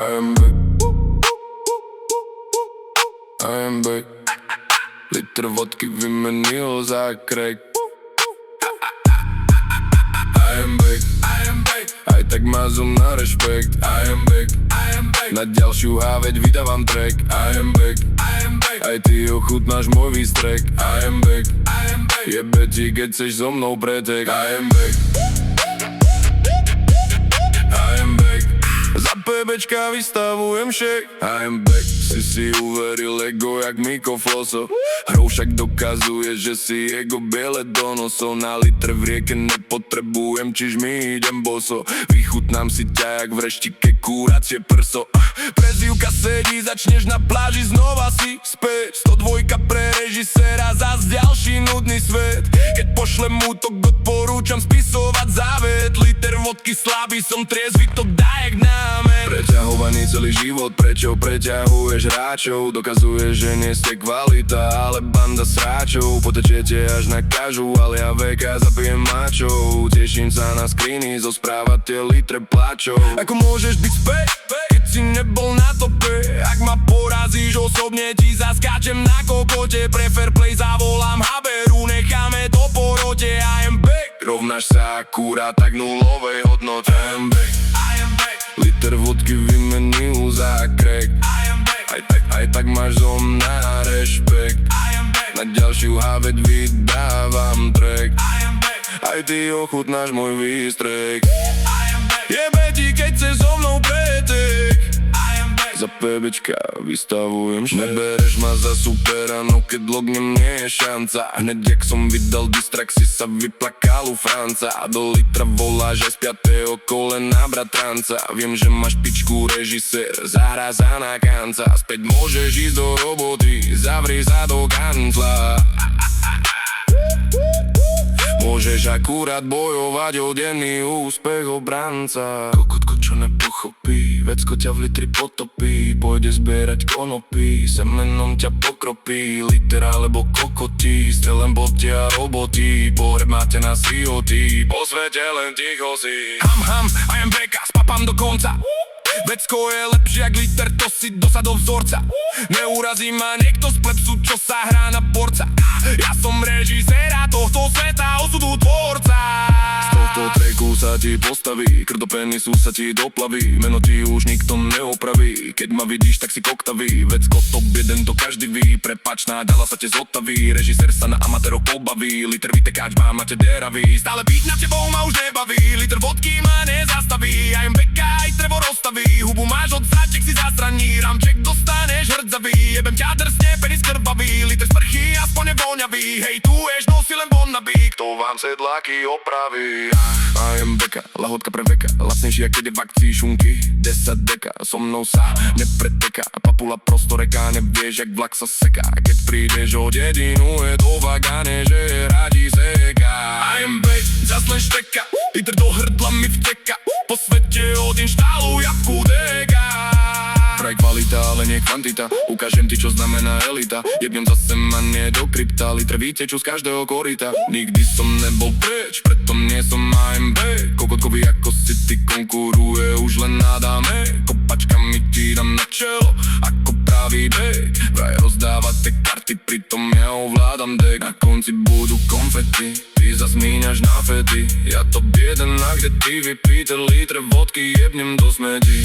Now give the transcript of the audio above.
am back. Liter vodky vymenil za crack. I am back. Aj tak má zoom na rešpekt. I am back. Na ďalšiu háveť vydávam track. I am back. Aj ty ochutnáš môj výstrek. I am back. Jebe ti, keď chceš so mnou pretek. I am back. Za PBčka vystavujem šek. I am back. Si uveril ego jak Miko Floso. Hrou však dokazuje, že si ego biele do nosov. Na liter v rieke nepotrebujem, čiž mi idem boso. Vychutnám si ťa jak v reštike kuracie prso. Prezývka sedí, začneš na pláži, znova si späť. 102 pre režiséra, zas ďalší nudný svet. Keď pošlem útok, odporúčam spisovať závet. Liter vodky slabý, som triezvy, to dá jak námet. Preťahovaný celý život, prečo preťahuješ hráčov? Dokazuje, že nie ste kvalita, ale banda sráčov. Potečete až na kažu, ale ja veka zabijem mačov. Teším sa na screeny, zo správa tie litre pláčov. Ako môžeš byť späť, keď si nebol na tope? Ak ma porazíš osobne, ti zaskáčem na kokote. Pre fair play zavolám Haberu, necháme to po rote. I am back. Rovnáš sa akurát tak nulovej hodnote. I am back. Liter vodky vymenil za crack. Aj tak máš zo mňa rešpekt. Na ďalšiu háveť vydávam track. Aj ty ochutnáš môj výstrek. Jebe ti, keď chceš so mnou pretek. Za PBčka vystavujem šek. Nebereš ma za supera, no keď lognem nie je šanca. Hned jak som vydal distrak, si sa vyplakal u Franca. A do litra voláš aj z 5. kolena bratranca. Viem, že máš pičku, režisér, zahrá sa na kanca. Späť môžeš ísť do roboty, zavri sa do kancla. Môžeš akurát bojovať o denný úspech obranca. Kokotko, čo nepochopí, vecko ťa v litri potopí. Pôjde zbierať konopí, semenom ťa pokropí. Liter alebo kokotí, ste len boty a roboty. Pohreb máte na COT, po svete len ticho si. Ham, I am back a spapám do konca. Vecko je lepšie jak liter, to si dosad do vzorca. Neurazí ma niekto z plebsu, čo sa hrá na porca. Ja som režiséra tohto sveta, osudu tvorca. Z tohto tracku sa ti postaví, krv do penisu sa ti doplaví. Meno ti už nikto neopraví, keď ma vidíš, tak si koktavý. Vecko top 1, to každý ví, prepač, nádala sa te zotaví. Režisér sa na amatérov pobaví, liter vytekáč má, máte deravý. Stále byť nad tebou ma už nebaví, liter vodky ma nezastaví. I am back, aj Trevor rozstaví. Hubu máš od sáček, si zasraní, ramček dostaneš hrdzavý. Jebem ťa drsne, penis krvavý, liter sprchy aspoň nevoňavý. Hej, tu ješ, nosí len bonabí, kto vám sedláky opraví. I am beka, lahodka pre veka, lacnejší jak keď je v akcii šunky. 10 deka, so mnou sa nepreteka, papula prosto reka, nevieš jak vlak sa seká. Keď prídeš o dedinu, je to vagane, že radí seka. I am back, zas len šteka, liter do hrdla mi vteka. Po svete odinštaluj jabku deka. Praj kvalita, ale nie kvantita, ukážem ti, čo znamená elita. Jebnem zase ma nie do krypta, litre výtečú z každého korita. Nikdy som nebol preč, preto nie som AMB. Kokotkovi ako si ty konkuruje, už len nádame. Kopačkami ti dám na čelo, ako pravý bek. Vraj rozdávate karty, pritom ja ovládam dek. Na konci budú konfety, ty zas míňaš na fety. Ja to bieden, a kde ty vypíte litre vodky, jebnem do smeti.